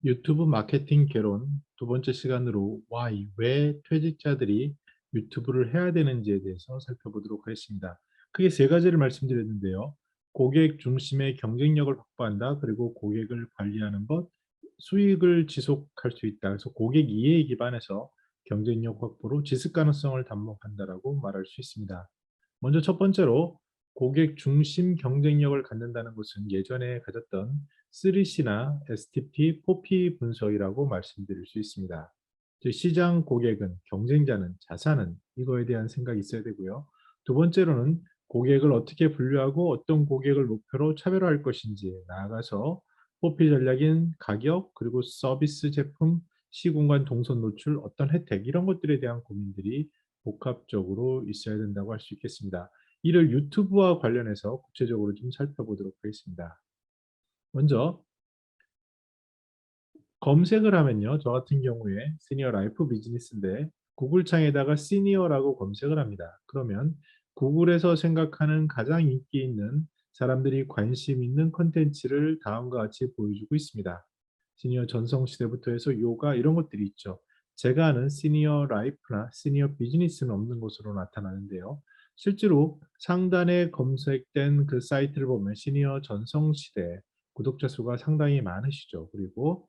유튜브 마케팅 개론 두 번째 시간으로 Why, 왜 퇴직자들이 유튜브를 해야 되는지에 대해서 살펴보도록 하겠습니다. 크게 세 가지를 말씀드렸는데요. 고객 중심의 경쟁력을 확보한다. 그리고 고객을 관리하는 것, 수익을 지속할 수 있다. 그래서 고객 이해에 기반해서 경쟁력 확보로 지속 가능성을 답목한다라고 말할 수 있습니다. 먼저 첫 번째로 고객 중심 경쟁력을 갖는다는 것은 예전에 가졌던 3C나 STP, 4P 분석이라고 말씀드릴 수 있습니다. 즉 시장 고객은, 경쟁자는, 자산은 이거에 대한 생각이 있어야 되고요. 두 번째로는 고객을 어떻게 분류하고 어떤 고객을 목표로 차별화할 것인지, 나아가서 4P 전략인 가격, 그리고 서비스 제품, 시공간 동선 노출, 어떤 혜택 이런 것들에 대한 고민들이 복합적으로 있어야 된다고 할 수 있겠습니다. 이를 유튜브와 관련해서 구체적으로 좀 살펴보도록 하겠습니다. 먼저 검색을 하면요. 저 같은 경우에 시니어 라이프 비즈니스인데 구글 창에다가 시니어라고 검색을 합니다. 그러면 구글에서 생각하는 가장 인기 있는 사람들이 관심 있는 컨텐츠를 다음과 같이 보여주고 있습니다. 시니어 전성시대부터 해서 요가 이런 것들이 있죠. 제가 아는 시니어 라이프나 시니어 비즈니스는 없는 것으로 나타나는데요. 실제로 상단에 검색된 그 사이트를 보면 시니어 전성시대 구독자 수가 상당히 많으시죠. 그리고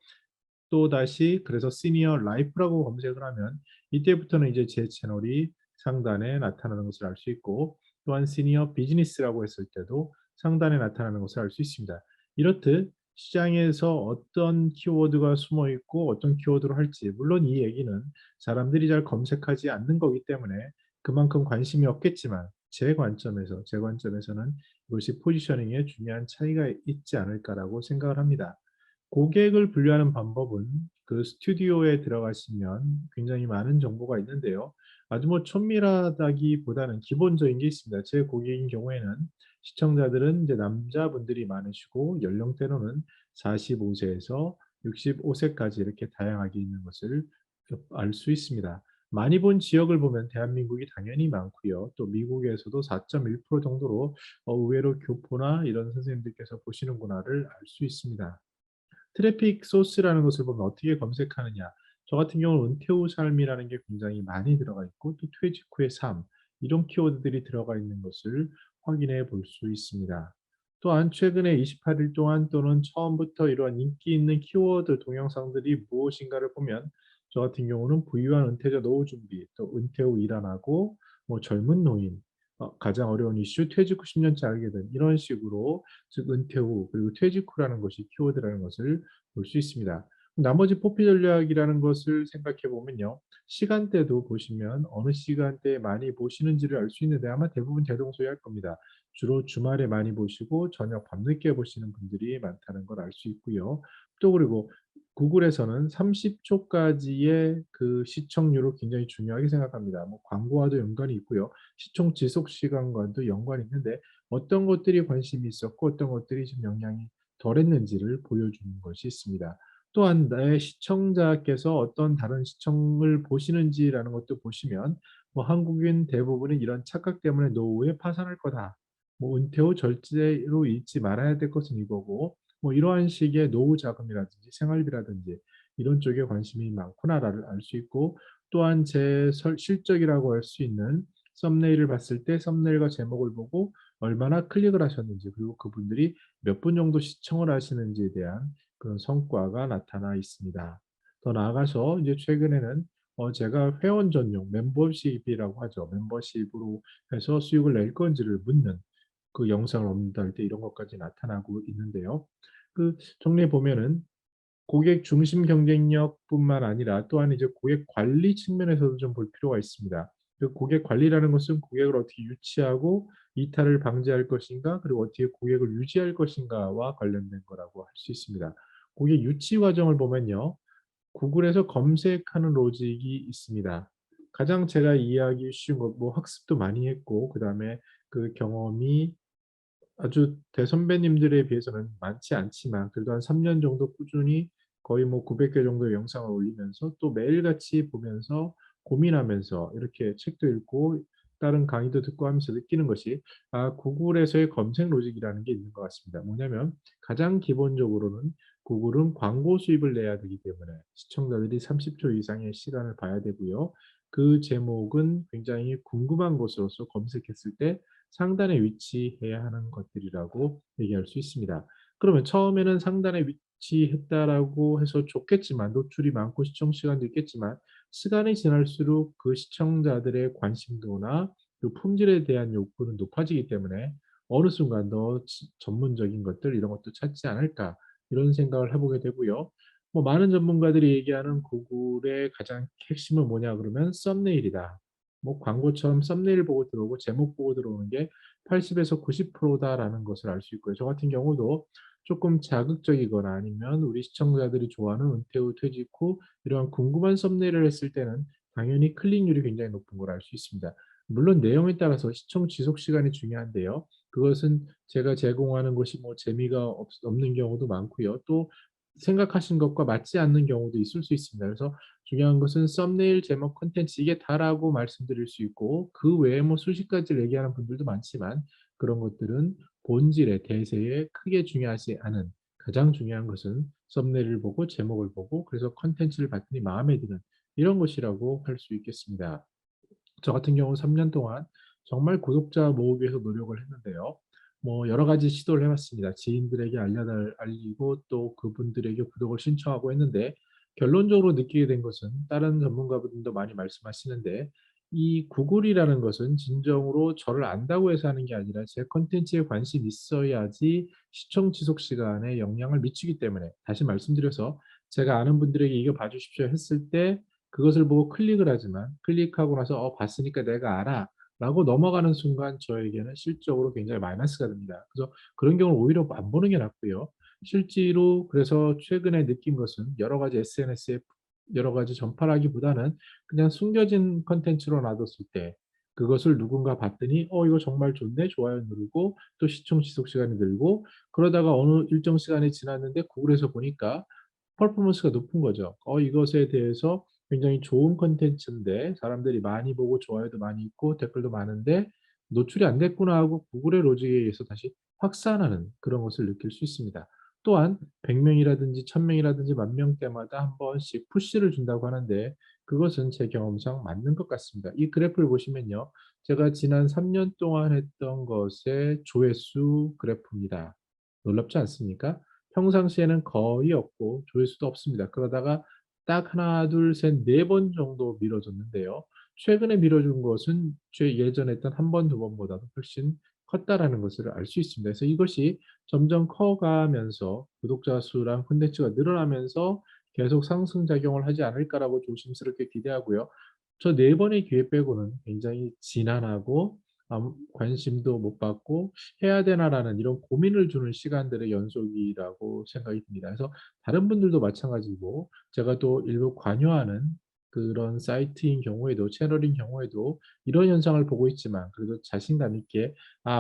또다시 그래서 시니어 라이프라고 검색을 하면 이때부터는 이제 제 채널이 상단에 나타나는 것을 알 수 있고, 또한 시니어 비즈니스라고 했을 때도 상단에 나타나는 것을 알 수 있습니다. 이렇듯 시장에서 어떤 키워드가 숨어 있고 어떤 키워드로 할지, 물론 이 얘기는 사람들이 잘 검색하지 않는 거기 때문에 그만큼 관심이 없겠지만 제 관점에서는 이것이 포지셔닝에 중요한 차이가 있지 않을까라고 생각을 합니다. 고객을 분류하는 방법은 그 스튜디오에 들어가시면 굉장히 많은 정보가 있는데요. 아주 뭐 천밀하다기보다는 기본적인 게 있습니다. 제 고객인 경우에는 시청자들은 이제 남자분들이 많으시고 연령대로는 45세에서 65세까지 이렇게 다양하게 있는 것을 알 수 있습니다. 많이 본 지역을 보면 대한민국이 당연히 많고요. 또 미국에서도 4.1% 정도로 의외로 교포나 이런 선생님들께서 보시는구나를 알 수 있습니다. 트래픽 소스라는 것을 보면 어떻게 검색하느냐. 저 같은 경우는 은퇴 후 삶이라는 게 굉장히 많이 들어가 있고 또 퇴직 후의 삶 이런 키워드들이 들어가 있는 것을 확인해 볼 수 있습니다. 또한 최근에 28일 동안 또는 처음부터 이러한 인기 있는 키워드 동영상들이 무엇인가를 보면 저 같은 경우는 부유한 은퇴자 노후 준비, 또 은퇴 후 일 안 하고 뭐 젊은 노인, 가장 어려운 이슈, 퇴직 후 10년째 알게 된 이런 식으로 즉 은퇴 후 그리고 퇴직 후라는 것이 키워드라는 것을 볼 수 있습니다. 나머지 포피 전략이라는 것을 생각해 보면요. 시간대도 보시면 어느 시간대에 많이 보시는지를 알 수 있는데 아마 대부분 대동소이할 겁니다. 주로 주말에 많이 보시고 저녁 밤늦게 보시는 분들이 많다는 걸 알 수 있고요. 또 그리고 구글에서는 30초까지의 그 시청률을 굉장히 중요하게 생각합니다. 뭐 광고와도 연관이 있고요. 시청 지속 시간과도 연관이 있는데 어떤 것들이 관심이 있었고 어떤 것들이 좀 영향이 덜했는지를 보여주는 것이 있습니다. 또한 나의 시청자께서 어떤 다른 시청을 보시는지라는 것도 보시면 뭐 한국인 대부분은 이런 착각 때문에 노후에 파산할 거다. 뭐 은퇴 후 절제로 잃지 말아야 될 것은 이거고 뭐 이러한 식의 노후 자금이라든지 생활비라든지 이런 쪽에 관심이 많구나를 알 수 있고, 또한 제 실적이라고 할 수 있는 썸네일을 봤을 때 썸네일과 제목을 보고 얼마나 클릭을 하셨는지, 그리고 그분들이 몇 분 정도 시청을 하시는지에 대한 그런 성과가 나타나 있습니다. 더 나아가서 이제 최근에는 제가 회원 전용 멤버십이라고 하죠. 멤버십으로 해서 수익을 낼 건지를 묻는 그 영상을 업로드할 때 이런 것까지 나타나고 있는데요. 그 정리해 보면은 고객 중심 경쟁력뿐만 아니라 또한 이제 고객 관리 측면에서도 좀 볼 필요가 있습니다. 그 고객 관리라는 것은 고객을 어떻게 유치하고 이탈을 방지할 것인가, 그리고 어떻게 고객을 유지할 것인가와 관련된 거라고 할 수 있습니다. 고객 유치 과정을 보면요. 구글에서 검색하는 로직이 있습니다. 가장 제가 이해하기 쉬운 거, 뭐 학습도 많이 했고, 그 다음에 그 경험이 아주 대선배님들에 비해서는 많지 않지만 그래도 한 3년 정도 꾸준히 거의 뭐 900개 정도의 영상을 올리면서 또 매일같이 보면서 고민하면서 이렇게 책도 읽고 다른 강의도 듣고 하면서 느끼는 것이 구글에서의 검색 로직이라는 게 있는 것 같습니다. 뭐냐면 가장 기본적으로는 구글은 광고 수입을 내야 되기 때문에 시청자들이 30초 이상의 시간을 봐야 되고요. 그 제목은 굉장히 궁금한 것으로서 검색했을 때 상단에 위치해야 하는 것들이라고 얘기할 수 있습니다. 그러면 처음에는 상단에 위치했다라고 해서 좋겠지만 노출이 많고 시청 시간도 있겠지만 시간이 지날수록 그 시청자들의 관심도나 그 품질에 대한 욕구는 높아지기 때문에 어느 순간 더 전문적인 것들 이런 것도 찾지 않을까 이런 생각을 해보게 되고요. 뭐 많은 전문가들이 얘기하는 구글의 가장 핵심은 뭐냐 그러면 썸네일이다. 뭐 광고처럼 썸네일 보고 들어오고 제목 보고 들어오는 게 80에서 90%다라는 것을 알 수 있고요. 저 같은 경우도 조금 자극적이거나 아니면 우리 시청자들이 좋아하는 은퇴 후 퇴직 후 이러한 궁금한 썸네일을 했을 때는 당연히 클릭률이 굉장히 높은 걸 알 수 있습니다. 물론 내용에 따라서 시청 지속 시간이 중요한데요. 그것은 제가 제공하는 것이 뭐 재미가 없는 경우도 많고요. 또 생각하신 것과 맞지 않는 경우도 있을 수 있습니다. 그래서 중요한 것은 썸네일, 제목, 콘텐츠 이게 다라고 말씀드릴 수 있고 그 외에 뭐 수십 가지를 얘기하는 분들도 많지만 그런 것들은 본질의 대세에 크게 중요하지 않은 가장 중요한 것은 썸네일을 보고 제목을 보고 그래서 콘텐츠를 봤더니 마음에 드는 이런 것이라고 할 수 있겠습니다. 저 같은 경우 3년 동안 정말 구독자 모으기 위해서 노력을 했는데요. 뭐 여러 가지 시도를 해봤습니다. 지인들에게 알리고 또 그분들에게 구독을 신청하고 했는데 결론적으로 느끼게 된 것은 다른 전문가분들도 많이 말씀하시는데 이 구글이라는 것은 진정으로 저를 안다고 해서 하는 게 아니라 제 컨텐츠에 관심 있어야지 시청 지속 시간에 영향을 미치기 때문에 다시 말씀드려서 제가 아는 분들에게 이거 봐주십시오 했을 때 그것을 보고 클릭을 하지만 클릭하고 나서 봤으니까 내가 알아 라고 넘어가는 순간 저에게는 실적으로 굉장히 마이너스가 됩니다. 그래서 그런 경우는 오히려 안 보는 게 낫고요. 실제로 그래서 최근에 느낀 것은 여러 가지 SNS에 여러 가지 전파라기보다는 그냥 숨겨진 컨텐츠로 놔뒀을 때 그것을 누군가 봤더니 이거 정말 좋네 좋아요 누르고 또 시청 지속 시간이 늘고 그러다가 어느 일정 시간이 지났는데 구글에서 보니까 퍼포먼스가 높은 거죠. 이것에 대해서 굉장히 좋은 콘텐츠인데 사람들이 많이 보고 좋아요도 많이 있고 댓글도 많은데 노출이 안 됐구나 하고 구글의 로직에 의해서 다시 확산하는 그런 것을 느낄 수 있습니다. 또한 100명이라든지 1000명이라든지 10,000명대마다 한 번씩 푸시를 준다고 하는데 그것은 제 경험상 맞는 것 같습니다. 이 그래프를 보시면요. 제가 지난 3년 동안 했던 것의 조회수 그래프입니다. 놀랍지 않습니까? 평상시에는 거의 없고 조회수도 없습니다. 그러다가 딱 하나, 둘, 셋, 네 번 정도 미뤄졌는데요. 최근에 미뤄준 것은 예전에 했던 한 번, 두 번보다도 훨씬 컸다라는 것을 알 수 있습니다. 그래서 이것이 점점 커가면서 구독자 수랑 콘텐츠가 늘어나면서 계속 상승작용을 하지 않을까라고 조심스럽게 기대하고요. 저 네 번의 기회 빼고는 굉장히 지난하고 관심도 못 받고 '해야 되나.'라는 이런 고민을 주는 시간들의 연속이라고 생각이 듭니다. 그래서 다른 분들도 마찬가지고 제가 또 일부 관여하는 그런 사이트인 경우에도 채널인 경우에도 이런 현상을 보고 있지만 그래도 자신감 있게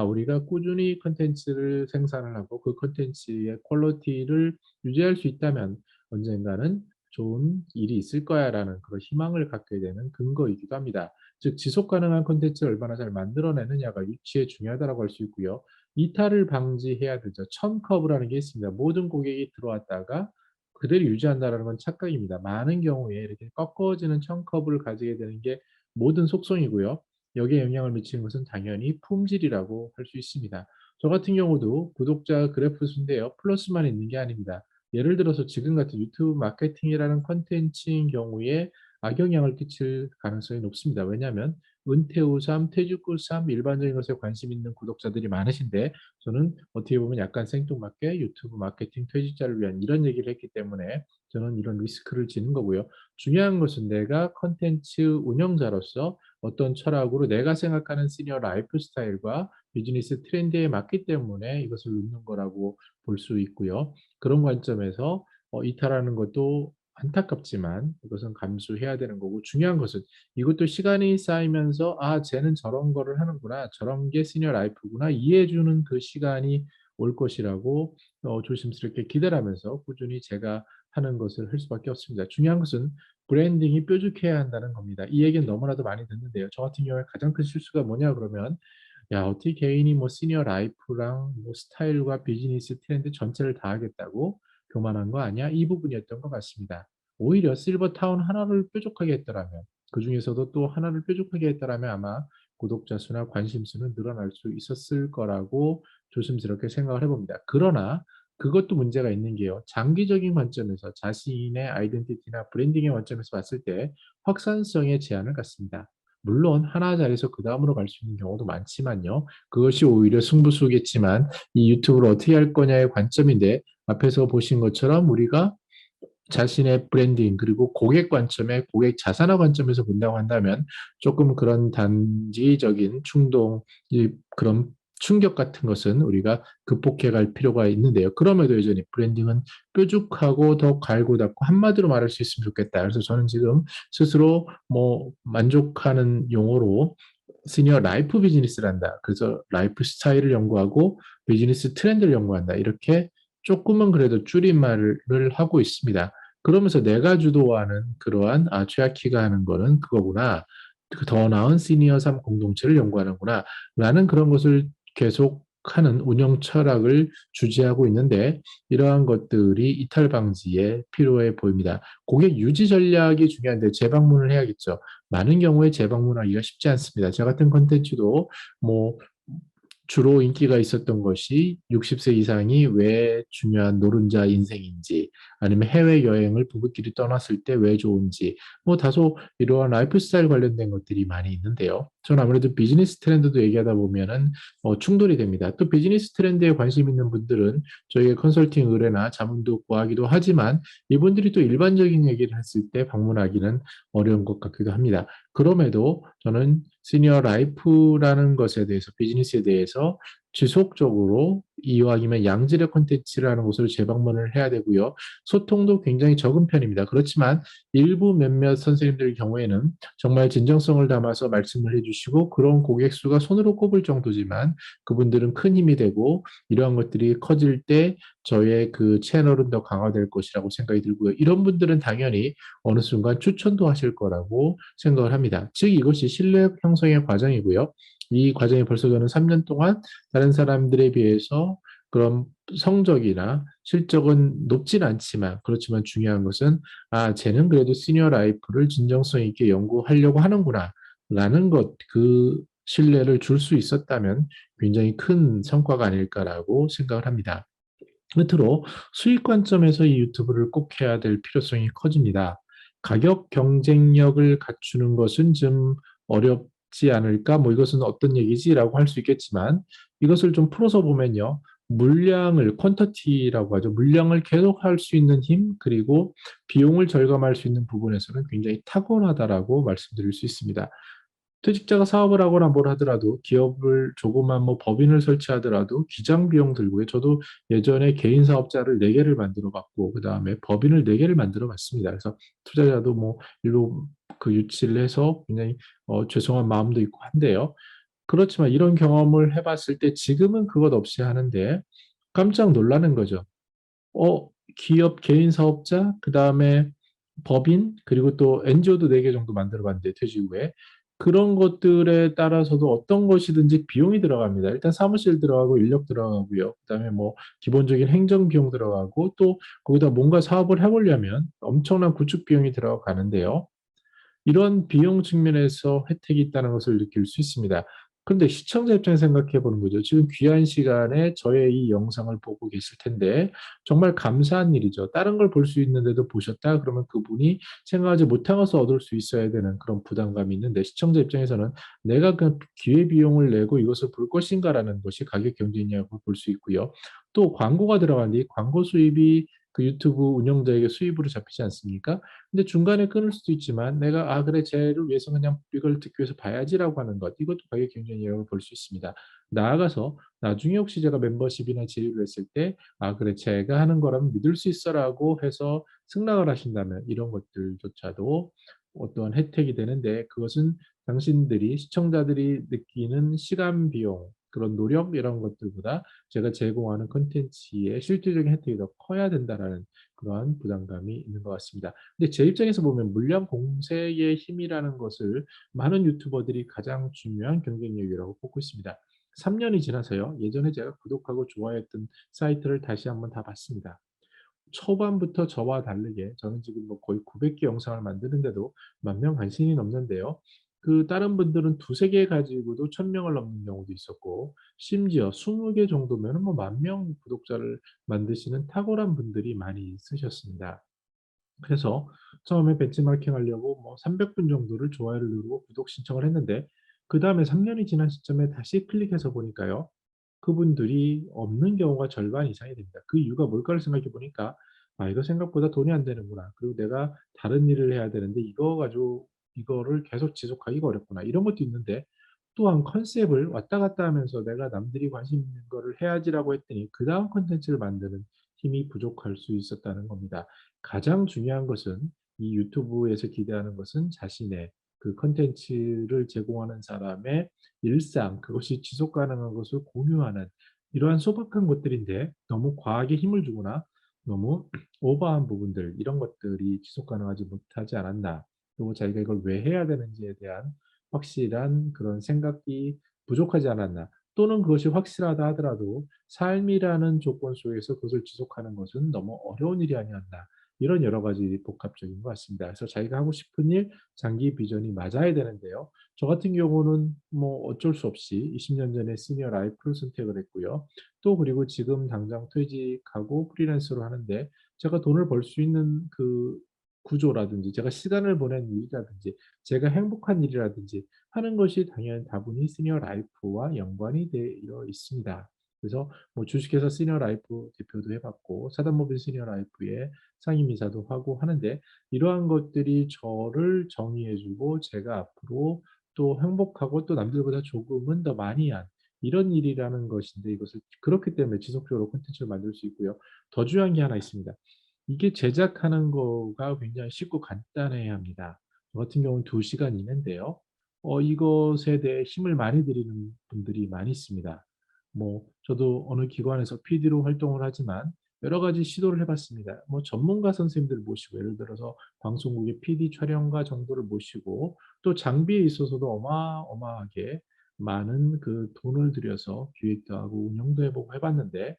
우리가 꾸준히 콘텐츠를 생산을 하고 그 콘텐츠의 퀄리티를 유지할 수 있다면 언젠가는 좋은 일이 있을 거야라는 그런 희망을 갖게 되는 근거이기도 합니다. 즉 지속 가능한 콘텐츠를 얼마나 잘 만들어내느냐가 유치에 중요하다고 할 수 있고요. 이탈을 방지해야 되죠. 천 커브라는 게 있습니다. 모든 고객이 들어왔다가 그대로 유지한다라는 건 착각입니다. 많은 경우에 이렇게 꺾어지는 천 커브를 가지게 되는 게 모든 속성이고요. 여기에 영향을 미치는 것은 당연히 품질이라고 할 수 있습니다. 저 같은 경우도 구독자 그래프 수인데요. 플러스만 있는 게 아닙니다. 예를 들어서 지금 같은 유튜브 마케팅이라는 콘텐츠인 경우에 악영향을 끼칠 가능성이 높습니다. 왜냐하면 은퇴 후 삶, 퇴직 후 삶, 일반적인 것에 관심 있는 구독자들이 많으신데 저는 어떻게 보면 약간 생뚱맞게 유튜브 마케팅 퇴직자를 위한 이런 얘기를 했기 때문에 저는 이런 리스크를 지는 거고요. 중요한 것은 내가 콘텐츠 운영자로서 어떤 철학으로 내가 생각하는 시니어 라이프 스타일과 비즈니스 트렌드에 맞기 때문에 이것을 넣는 거라고 볼 수 있고요. 그런 관점에서 이탈하는 것도 안타깝지만 이것은 감수해야 되는 거고 중요한 것은 이것도 시간이 쌓이면서 '아 쟤는 저런 거를 하는구나. 저런 게 시니어 라이프구나.' 이해해 주는 그 시간이 올 것이라고 조심스럽게 기대를 하면서 꾸준히 제가 하는 것을 할 수밖에 없습니다. 중요한 것은 브랜딩이 뾰족해야 한다는 겁니다. 이 얘기는 너무나도 많이 듣는데요. 저 같은 경우에 가장 큰 실수가 뭐냐 그러면 야 어떻게 개인이 뭐 시니어 라이프랑 뭐 스타일과 비즈니스 트렌드 전체를 다 하겠다고 교만한 거 아니야? 이 부분이었던 것 같습니다. 오히려 실버타운 하나를 뾰족하게 했더라면 그중에서도 또 하나를 뾰족하게 했더라면 아마 구독자 수나 관심 수는 늘어날 수 있었을 거라고 조심스럽게 생각을 해봅니다. 그러나 그것도 문제가 있는 게요. 장기적인 관점에서 자신의 아이덴티티나 브랜딩의 관점에서 봤을 때 확산성에 제한을 갖습니다. 물론 하나 잘해서 그 다음으로 갈 수 있는 경우도 많지만요. 그것이 오히려 승부수겠지만 이 유튜브를 어떻게 할 거냐의 관점인데 앞에서 보신 것처럼 우리가 자신의 브랜딩 그리고 고객 관점에 고객 자산화 관점에서 본다고 한다면 조금 그런 단기적인 충동, 그런 충격 같은 것은 우리가 극복해 갈 필요가 있는데요. 그럼에도 여전히 브랜딩은 뾰족하고 더 갈고 닦고 한마디로 말할 수 있으면 좋겠다. 그래서 저는 지금 스스로 뭐 만족하는 용어로 시니어 라이프 비즈니스를 한다. 그래서 라이프 스타일을 연구하고 비즈니스 트렌드를 연구한다. 이렇게 조금은 그래도 줄임말을 하고 있습니다. 그러면서 내가 주도하는 그러한 최아키가 하는 거는 그거구나. 더 나은 시니어 삶 공동체를 연구하는구나. 라는 그런 것을 계속 하는 운영 철학을 주재하고 있는데 이러한 것들이 이탈 방지에 필요해 보입니다. 고객 유지 전략이 중요한데 재방문을 해야겠죠. 많은 경우에 재방문하기가 쉽지 않습니다. 저 같은 컨텐츠도 뭐 주로 인기가 있었던 것이 60세 이상이 왜 중요한 노른자 인생인지 아니면 해외여행을 부부끼리 떠났을 때 왜 좋은지 뭐 다소 이러한 라이프 스타일 관련된 것들이 많이 있는데요. 저는 아무래도 비즈니스 트렌드도 얘기하다 보면은 충돌이 됩니다. 또 비즈니스 트렌드에 관심 있는 분들은 저희의 컨설팅 의뢰나 자문도 구하기도 하지만 이분들이 또 일반적인 얘기를 했을 때 방문하기는 어려운 것 같기도 합니다. 그럼에도 저는 시니어 라이프라는 것에 대해서 비즈니스에 대해서 지속적으로 이왕이면 양질의 콘텐츠라는 곳을 재방문을 해야 되고요. 소통도 굉장히 적은 편입니다. 그렇지만 일부 몇몇 선생님들 경우에는 정말 진정성을 담아서 말씀을 해주시고 그런 고객 수가 손으로 꼽을 정도지만 그분들은 큰 힘이 되고 이러한 것들이 커질 때 저의 그 채널은 더 강화될 것이라고 생각이 들고요. 이런 분들은 당연히 어느 순간 추천도 하실 거라고 생각을 합니다. 즉 이것이 신뢰 형성의 과정이고요. 이 과정이 벌써 저는 3년 동안 다른 사람들에 비해서 그런 성적이나 실적은 높진 않지만 그렇지만 중요한 것은 쟤는 그래도 시니어 라이프를 진정성 있게 연구하려고 하는구나 라는 것, 그 신뢰를 줄 수 있었다면 굉장히 큰 성과가 아닐까라고 생각을 합니다. 끝으로 수익 관점에서 이 유튜브를 꼭 해야 될 필요성이 커집니다. 가격 경쟁력을 갖추는 것은 좀 어렵지 않을까? 뭐 이것은 어떤 얘기지라고 할 수 있겠지만 이것을 좀 풀어서 보면요. 물량을 퀀터티라고 하죠. 물량을 계속할 수 있는 힘 그리고 비용을 절감할 수 있는 부분에서는 굉장히 탁월하다라고 말씀드릴 수 있습니다. 퇴직자가 사업을 하거나 뭘 하더라도 기업을 조그만 뭐 법인을 설치하더라도 기장 비용 들고요. 저도 예전에 개인 사업자를 4개를 만들어 봤고 그다음에 법인을 4개를 만들어 봤습니다. 그래서 투자자도 뭐 일로 그 유치를 해서 굉장히 죄송한 마음도 있고 한데요. 그렇지만 이런 경험을 해봤을 때 지금은 그것 없이 하는데 깜짝 놀라는 거죠. 어, 기업 개인 사업자, 그다음에 법인, 그리고 또 NGO도 4개 정도 만들어 봤는데 퇴직 후에 그런 것들에 따라서도 어떤 것이든지 비용이 들어갑니다. 일단 사무실 들어가고 인력 들어가고요. 그다음에 뭐 기본적인 행정 비용 들어가고 또 거기다 뭔가 사업을 해보려면 엄청난 구축 비용이 들어가는데요. 이런 비용 측면에서 혜택이 있다는 것을 느낄 수 있습니다. 그런데 시청자 입장에서 생각해 보는 거죠. 지금 귀한 시간에 저의 이 영상을 보고 계실 텐데 정말 감사한 일이죠. 다른 걸 볼 수 있는데도 보셨다 그러면 그분이 생각하지 못한 것을 얻을 수 있어야 되는 그런 부담감이 있는데 시청자 입장에서는 내가 그 기회 비용을 내고 이것을 볼 것인가라는 것이 가격 경쟁력을 볼 수 있고요. 또 광고가 들어가는데 이 광고 수입이 그 유튜브 운영자에게 수입으로 잡히지 않습니까? 근데 중간에 끊을 수도 있지만 내가 그래 쟤를 위해서 그냥 이걸 듣기 위해서 봐야지라고 하는 것 이것도 가격 경쟁력을 볼 수 있습니다. 나아가서 나중에 혹시 제가 멤버십이나 지류를 했을 때 그래 제가 하는 거라면 믿을 수 있어라고 해서 승낙을 하신다면 이런 것들조차도 어떠한 혜택이 되는데 그것은 당신들이 시청자들이 느끼는 시간 비용 그런 노력 이런 것들보다 제가 제공하는 콘텐츠의 실질적인 혜택이 더 커야 된다라는 그러한 부담감이 있는 것 같습니다. 근데 제 입장에서 보면 물량 공세의 힘이라는 것을 많은 유튜버들이 가장 중요한 경쟁력이라고 보고 있습니다. 3년이 지나서요. 예전에 제가 구독하고 좋아했던 사이트를 다시 한번 다 봤습니다. 초반부터 저와 다르게 저는 지금 뭐 거의 900개 영상을 만드는데도 10,000명 관심이 넘는데요. 그 다른 분들은 두세 개 가지고도 1,000명을 넘는 경우도 있었고 심지어 20개 정도면은 뭐 10,000명 구독자를 만드시는 탁월한 분들이 많이 있으셨습니다. 그래서 처음에 벤치마킹 하려고 뭐 300분 정도를 좋아요를 누르고 구독 신청을 했는데 그다음에 3 년이 지난 시점에 다시 클릭해서 보니까요. 그분들이 없는 경우가 절반 이상이 됩니다. 그 이유가 뭘까를 생각해 보니까 '아 이거 생각보다 돈이 안 되는구나. 그리고 내가 다른 일을 해야 되는데 이거 가지고 이거를 계속 지속하기가 어렵구나.' 이런 것도 있는데 또한 컨셉을 왔다 갔다 하면서 '내가 남들이 관심 있는 거를 해야지.'라고 했더니 그다음 콘텐츠를 만드는 힘이 부족할 수 있었다는 겁니다. 가장 중요한 것은 이 유튜브에서 기대하는 것은 자신의 그 콘텐츠를 제공하는 사람의 일상 그것이 지속 가능한 것을 공유하는 이러한 소박한 것들인데 너무 과하게 힘을 주거나 너무 오버한 부분들 이런 것들이 지속 가능하지 못하지 않았나. 그리고 자기가 이걸 왜 해야 되는지에 대한 확실한 그런 생각이 부족하지 않았나. 또는 그것이 확실하다 하더라도 삶이라는 조건 속에서 그것을 지속하는 것은 너무 어려운 일이 아니었나. 이런 여러 가지 복합적인 것 같습니다. 그래서 자기가 하고 싶은 일, 장기 비전이 맞아야 되는데요. 저 같은 경우는 뭐 어쩔 수 없이 20년 전에 시니어 라이프를 선택을 했고요. 또 그리고 지금 당장 퇴직하고 프리랜서로 하는데 제가 돈을 벌 수 있는 그 구조라든지 제가 시간을 보낸 일이라든지 제가 행복한 일이라든지 하는 것이 당연히 다분히 시니어 라이프와 연관이 되어 있습니다. 그래서 뭐 주식회사 시니어 라이프 대표도 해 봤고 사단법인 시니어 라이프의 상임이사도 하고 하는데 이러한 것들이 저를 정의해 주고 제가 앞으로 또 행복하고 또 남들보다 조금은 더 많이 한 이런 일이라는 것인데 이것을 그렇기 때문에 지속적으로 콘텐츠를 만들 수 있고요. 더 중요한 게 하나 있습니다. 이게 제작하는 거가 굉장히 쉽고 간단해야 합니다. 저 같은 경우는 2 시간 이내인데요. 이것에 대해 힘을 많이 들이는 분들이 많이 있습니다. 뭐 저도 어느 기관에서 PD로 활동을 하지만 여러 가지 시도를 해 봤습니다. 뭐 전문가 선생님들 모시고 예를 들어서 방송국의 PD 촬영가 정도를 모시고 또 장비에 있어서도 어마어마하게 많은 그 돈을 들여서 기획도 하고 운영도 해 보고 해 봤는데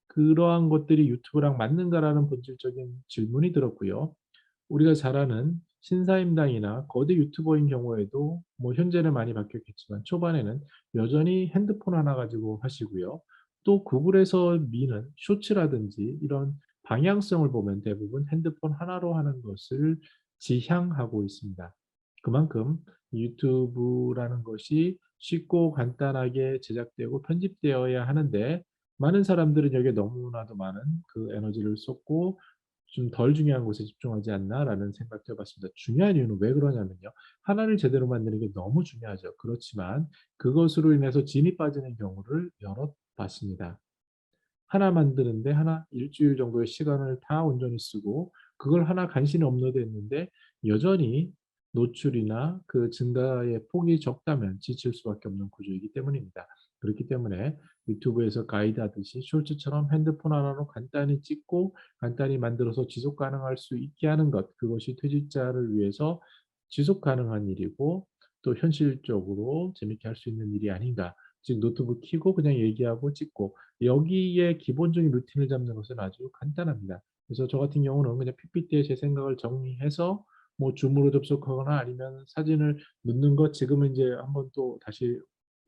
그러한 것들이 '유튜브랑 맞는가.'라는 본질적인 질문이 들었고요. 우리가 잘 아는 신사임당이나 거대 유튜버인 경우에도 뭐 현재는 많이 바뀌었겠지만 초반에는 여전히 핸드폰 하나 가지고 하시고요. 또 구글에서 미는 쇼츠라든지 이런 방향성을 보면 대부분 핸드폰 하나로 하는 것을 지향하고 있습니다. 그만큼 유튜브라는 것이 쉽고 간단하게 제작되고 편집되어야 하는데 많은 사람들은 여기에 너무나도 많은 그 에너지를 쏟고 '좀 덜 중요한 곳에 집중하지 않나.'라는 생각도 해 봤습니다. 중요한 이유는 왜 그러냐면요. 하나를 제대로 만드는 게 너무 중요하죠. 그렇지만 그것으로 인해서 진이 빠지는 경우를 여럿 봤습니다. 하나 만드는데 하나 일주일 정도의 시간을 다 온전히 쓰고 그걸 하나 간신히 업로드했는데 여전히 노출이나 그 증가의 폭이 적다면 지칠 수밖에 없는 구조이기 때문입니다. 그렇기 때문에 유튜브에서 가이드하듯이 쇼츠처럼 핸드폰 하나로 간단히 찍고 간단히 만들어서 지속 가능할 수 있게 하는 것 그것이 퇴직자를 위해서 지속 가능한 일이고 또 현실적으로 재밌게 할 수 있는 일이 아닌가. 즉 노트북 켜고 그냥 얘기하고 찍고 여기에 기본적인 루틴을 잡는 것은 아주 간단합니다. 그래서 저 같은 경우는 그냥 PPT에 제 생각을 정리해서 뭐 줌으로 접속하거나 아니면 사진을 넣는 것 지금은 이제 한번 또 다시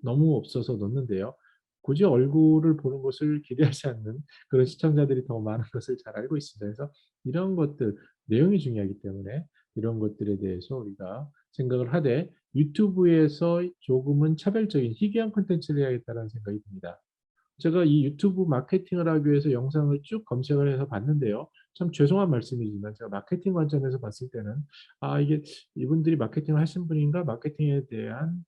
너무 없어서 넣는데요. 굳이 얼굴을 보는 것을 기대하지 않는 그런 시청자들이 더 많은 것을 잘 알고 있습니다. 그래서 이런 것들 내용이 중요하기 때문에 이런 것들에 대해서 우리가 생각을 하되 유튜브에서 조금은 차별적인 희귀한 콘텐츠를 해야겠다는 생각이 듭니다. 제가 이 유튜브 마케팅을 하기 위해서 영상을 쭉 검색을 해서 봤는데요. 참 죄송한 말씀이지만 제가 마케팅 관점에서 봤을 때는 '아 이게 이분들이 마케팅을 하신 분인가? 마케팅에 대한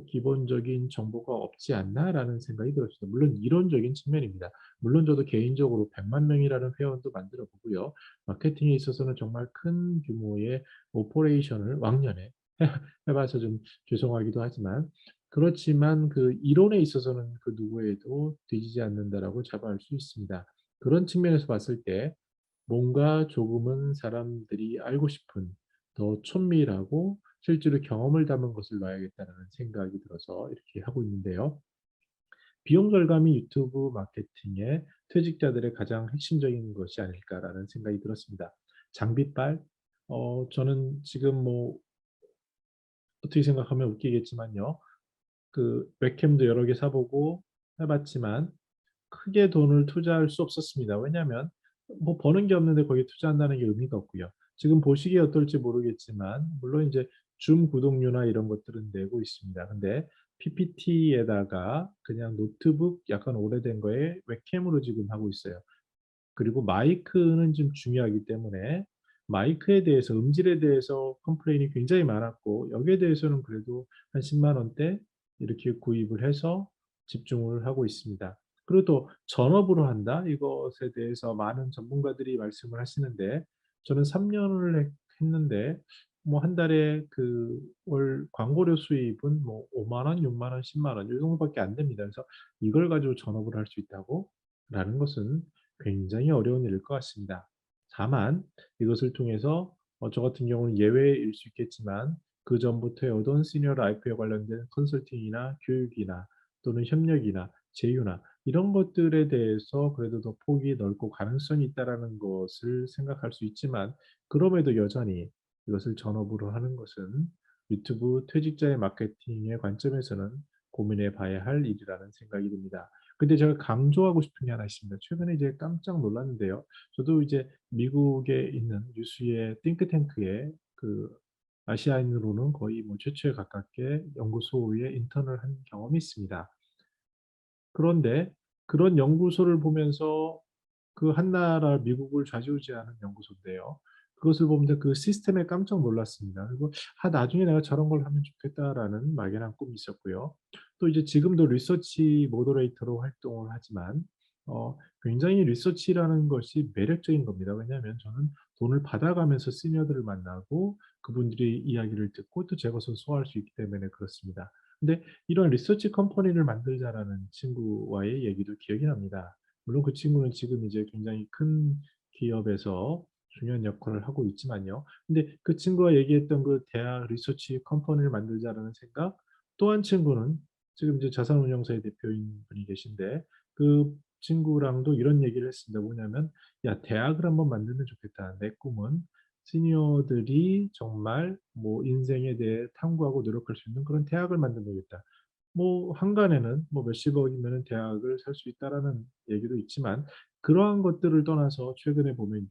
기본적인 정보가 없지 않나?'라는 생각이 들었습니다. 물론 이론적인 측면입니다. 물론 저도 개인적으로 100만 명이라는 회원도 만들어 보고요. 마케팅에 있어서는 정말 큰 규모의 오퍼레이션을 왕년에 해 봐서 좀 죄송하기도 하지만 그렇지만 그 이론에 있어서는 그 누구에도 뒤지지 않는다라고 자부할 수 있습니다. 그런 측면에서 봤을 때 뭔가 조금은 사람들이 알고 싶은 더 천밀하고 실제로 경험을 담은 것을 놔야겠다는 생각이 들어서 이렇게 하고 있는데요. 비용 절감이 유튜브 마케팅의 퇴직자들의 가장 핵심적인 것이 아닐까라는 생각이 들었습니다. 장비빨, 저는 지금 뭐 어떻게 생각하면 웃기겠지만요. 그 웹캠도 여러 개 사보고 해봤지만 크게 돈을 투자할 수 없었습니다. 왜냐하면 뭐 버는 게 없는데 거기에 투자한다는 게 의미가 없고요. 지금 보시기에 어떨지 모르겠지만 물론 이제 줌 구독료나 이런 것들은 내고 있습니다. 근데 PPT에다가 그냥 노트북 약간 오래된 거에 웹캠으로 지금 하고 있어요. 그리고 마이크는 좀 중요하기 때문에 마이크에 대해서 음질에 대해서 컴플레인이 굉장히 많았고 여기에 대해서는 그래도 한 10만 원대 이렇게 구입을 해서 집중을 하고 있습니다. 그리고 또 전업으로 한다 이것에 대해서 많은 전문가들이 말씀을 하시는데 저는 3년을 했는데 뭐 한 달에 그 월 광고료 수입은 뭐 5만 원, 6만 원, 10만 원 이 정도밖에 안 됩니다. 그래서 이걸 가지고 전업을 할 수 있다고 라는 것은 굉장히 어려운 일일 것 같습니다. 다만 이것을 통해서 저 같은 경우는 예외일 수 있겠지만 그 전부터 해오던 시니어 라이프에 관련된 컨설팅이나 교육이나 또는 협력이나 제휴나 이런 것들에 대해서 그래도 더 폭이 넓고 가능성이 있다라는 것을 생각할 수 있지만 그럼에도 여전히 이것을 전업으로 하는 것은 유튜브 퇴직자의 마케팅의 관점에서는 고민해 봐야 할 일이라는 생각이 듭니다. 근데 제가 강조하고 싶은 게 하나 있습니다. 최근에 이제 깜짝 놀랐는데요. 저도 이제 미국에 있는 뉴스의 띵크탱크에 그 아시아인으로는 거의 뭐 최초에 가깝게 연구소에 인턴을 한 경험이 있습니다. 그런데 그런 연구소를 보면서 그 한 나라 미국을 좌지우지하는 연구소인데요. 그것을 보면서 그 시스템에 깜짝 놀랐습니다. 그리고 나중에 내가 저런 걸 하면 좋겠다라는 막연한 꿈이 있었고요. 또 이제 지금도 리서치 모더레이터로 활동을 하지만 굉장히 리서치라는 것이 매력적인 겁니다. 왜냐하면 저는 돈을 받아가면서 시니어들을 만나고 그분들의 이야기를 듣고 또 제 것을 소화할 수 있기 때문에 그렇습니다. 근데 이런 리서치 컴퍼니를 만들자라는 친구와의 얘기도 기억이 납니다. 물론 그 친구는 지금 이제 굉장히 큰 기업에서 중요한 역할을 하고 있지만요. 근데 그 친구가 얘기했던 그 대학 리서치 컴퍼니를 만들자라는 생각, 또 한 친구는 지금 이제 자산운용사의 대표인 분이 계신데 그 친구랑도 이런 얘기를 했습니다. 뭐냐면, 야, 대학을 한번 만들면 좋겠다. 내 꿈은 시니어들이 정말 뭐 인생에 대해 탐구하고 노력할 수 있는 그런 대학을 만들면 되겠다. 뭐 한간에는 뭐 몇십억이면 대학을 살 수 있다라는 얘기도 있지만 그러한 것들을 떠나서 최근에 보면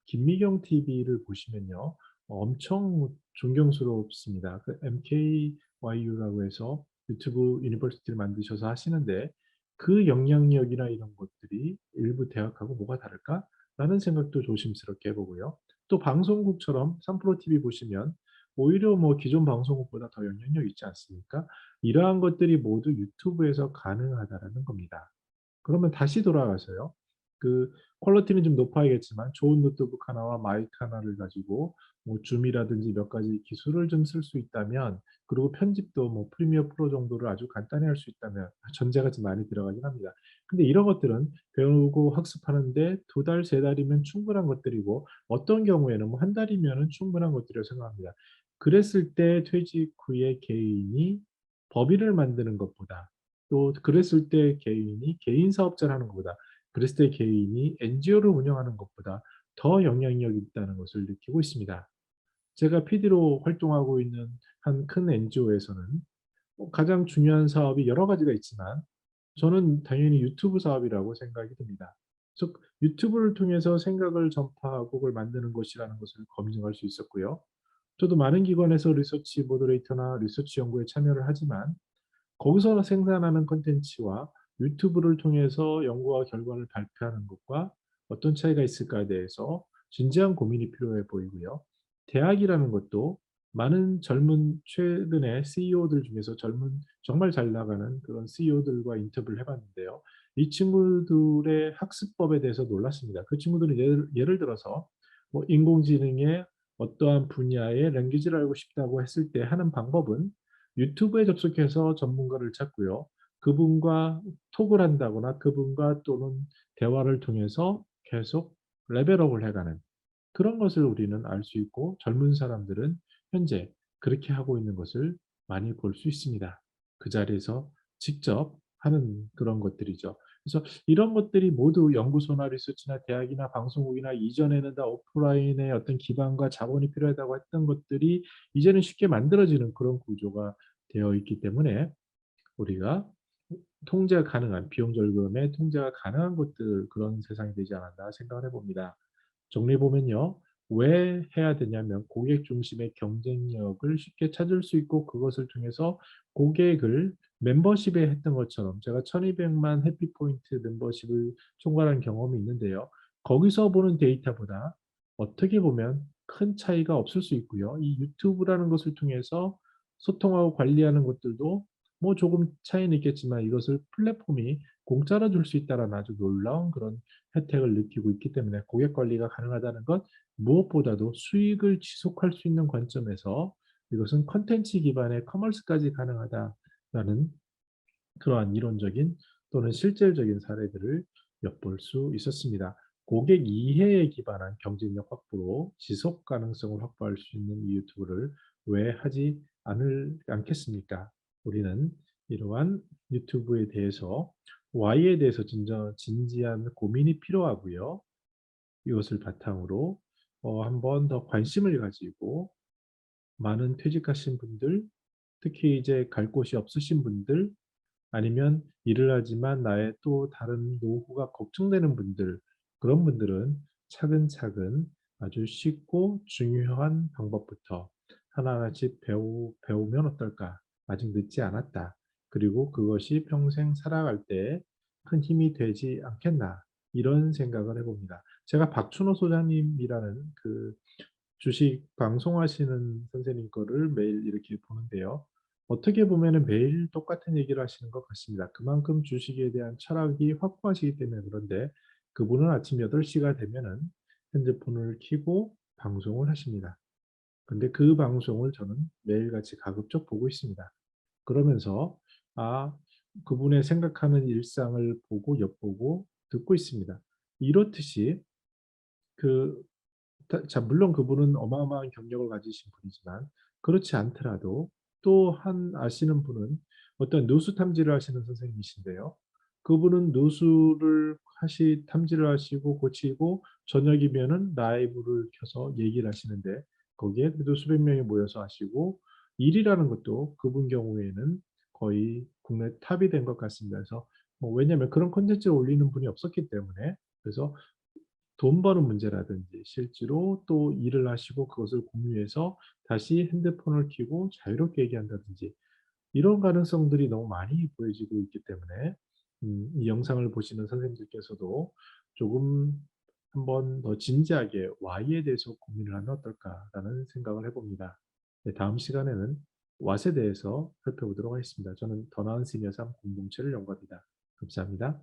김미경 TV를 보시면요. 엄청 존경스럽습니다. 그 MKYU라고 해서 유튜브 유니버시티를 만드셔서 하시는데 그 영향력이나 이런 것들이 일부 대학하고 뭐가 다를까라는 생각도 조심스럽게 해보고요. 또 방송국처럼 3프로 TV 보시면 오히려 뭐 기존 방송국보다 더 영향력 있지 않습니까? 이러한 것들이 모두 유튜브에서 가능하다라는 겁니다. 그러면 다시 돌아가서요. 그 퀄리티는 좀 높아야겠지만 좋은 노트북 하나와 마이크 하나를 가지고 뭐 줌이라든지 몇 가지 기술을 좀 쓸 수 있다면 그리고 편집도 뭐 프리미어 프로 정도를 아주 간단히 할 수 있다면 전제가 좀 많이 들어가긴 합니다. 근데 이런 것들은 배우고 학습하는데 두 달, 세 달이면 충분한 것들이고 어떤 경우에는 뭐 한 달이면 충분한 것들이라고 생각합니다. 그랬을 때 퇴직 후에 개인이 법인을 만드는 것보다 또 그랬을 때 개인이 개인 사업자를 하는 것보다 그랬을 때 개인이 NGO를 운영하는 것보다 더 영향력이 있다는 것을 느끼고 있습니다. 제가 PD로 활동하고 있는 한 큰 NGO에서는 가장 중요한 사업이 여러 가지가 있지만 저는 당연히 유튜브 사업이라고 생각이 듭니다. 즉 유튜브를 통해서 생각을 전파하고 그걸 만드는 것이라는 것을 검증할 수 있었고요. 저도 많은 기관에서 리서치 모더레이터나 리서치 연구에 참여를 하지만 거기서 생산하는 콘텐츠와 유튜브를 통해서 연구와 결과를 발표하는 것과 어떤 차이가 있을까에 대해서 진지한 고민이 필요해 보이고요. 대학이라는 것도 많은 젊은 최근에 CEO들 중에서 젊은 정말 잘 나가는 그런 CEO들과 인터뷰를 해봤는데요. 이 친구들의 학습법에 대해서 놀랐습니다. 그 친구들은 예를 들어서 뭐 인공지능의 어떠한 분야의 랭귀지를 알고 싶다고 했을 때 하는 방법은 유튜브에 접속해서 전문가를 찾고요. 그분과 톡을 한다거나 그분과 또는 대화를 통해서 계속 레벨업을 해가는 그런 것을 우리는 알 수 있고 젊은 사람들은 현재 그렇게 하고 있는 것을 많이 볼 수 있습니다. 그 자리에서 직접 하는 그런 것들이죠. 그래서 이런 것들이 모두 연구소나 리서치나 대학이나 방송국이나 이전에는 다 오프라인의 어떤 기반과 자본이 필요하다고 했던 것들이 이제는 쉽게 만들어지는 그런 구조가 되어 있기 때문에 우리가 통제가 가능한 비용 절감에 통제가 가능한 것들 그런 세상이 되지 않았나 생각을 해봅니다. 정리해 보면요. 왜 해야 되냐면 고객 중심의 경쟁력을 쉽게 찾을 수 있고 그것을 통해서 고객을 멤버십에 했던 것처럼 제가 1200만 해피포인트 멤버십을 총괄한 경험이 있는데요. 거기서 보는 데이터보다 어떻게 보면 큰 차이가 없을 수 있고요. 이 유튜브라는 것을 통해서 소통하고 관리하는 것들도 뭐 조금 차이는 있겠지만 이것을 플랫폼이 공짜로 줄 수 있다는 아주 놀라운 그런 혜택을 느끼고 있기 때문에 고객 관리가 가능하다는 것 무엇보다도 수익을 지속할 수 있는 관점에서 이것은 컨텐츠 기반의 커머스까지 가능하다라는 그러한 이론적인 또는 실질적인 사례들을 엿볼 수 있었습니다. 고객 이해에 기반한 경쟁력 확보로 지속 가능성을 확보할 수 있는 이 유튜브를 왜 하지 않겠습니까? 우리는 이러한 유튜브에 대해서 Y에 대해서 진지한 고민이 필요하고요. 이것을 바탕으로 한 번 더 관심을 가지고 많은 퇴직하신 분들, 특히 이제 갈 곳이 없으신 분들, 아니면 일을 하지만 나의 또 다른 노후가 걱정되는 분들, 그런 분들은 차근차근 아주 쉽고 중요한 방법부터 하나하나씩 배우면 어떨까? 아직 늦지 않았다. 그리고 그것이 평생 살아갈 때 큰 힘이 되지 않겠나? 이런 생각을 해봅니다. 제가 박춘호 소장님이라는 그 주식 방송하시는 선생님 거를 매일 이렇게 보는데요. 어떻게 보면은 매일 똑같은 얘기를 하시는 것 같습니다. 그만큼 주식에 대한 철학이 확고하시기 때문에 그런데 그분은 아침 8시가 되면은 핸드폰을 켜고 방송을 하십니다. 근데 그 방송을 저는 매일같이 가급적 보고 있습니다. 그러면서 아, 그분의 생각하는 일상을 보고 엿보고 듣고 있습니다. 이렇듯이 그 자, 물론 그분은 어마어마한 경력을 가지신 분이지만 그렇지 않더라도 또 한 아시는 분은 어떤 누수 탐지를 하시는 선생님이신데요. 그분은 누수를 탐지를 하시고 고치고 저녁이면은 라이브를 켜서 얘기를 하시는데 거기에 그래도 수백 명이 모여서 하시고 일이라는 것도 그분 경우에는 거의 국내 탑이 된 것 같습니다. 그래서 뭐 왜냐하면 그런 콘텐츠를 올리는 분이 없었기 때문에 그래서 돈 버는 문제라든지 실제로 또 일을 하시고 그것을 공유해서 다시 핸드폰을 켜고 자유롭게 얘기한다든지 이런 가능성들이 너무 많이 보여지고 있기 때문에 이 영상을 보시는 선생님들께서도 조금 한번 더 진지하게 Y에 대해서 고민을 하면 어떨까라는 생각을 해봅니다. 네, 다음 시간에는 What에 대해서 살펴보도록 하겠습니다. 저는 더 나은 시니어 삶 공동체를 연구합니다. 감사합니다.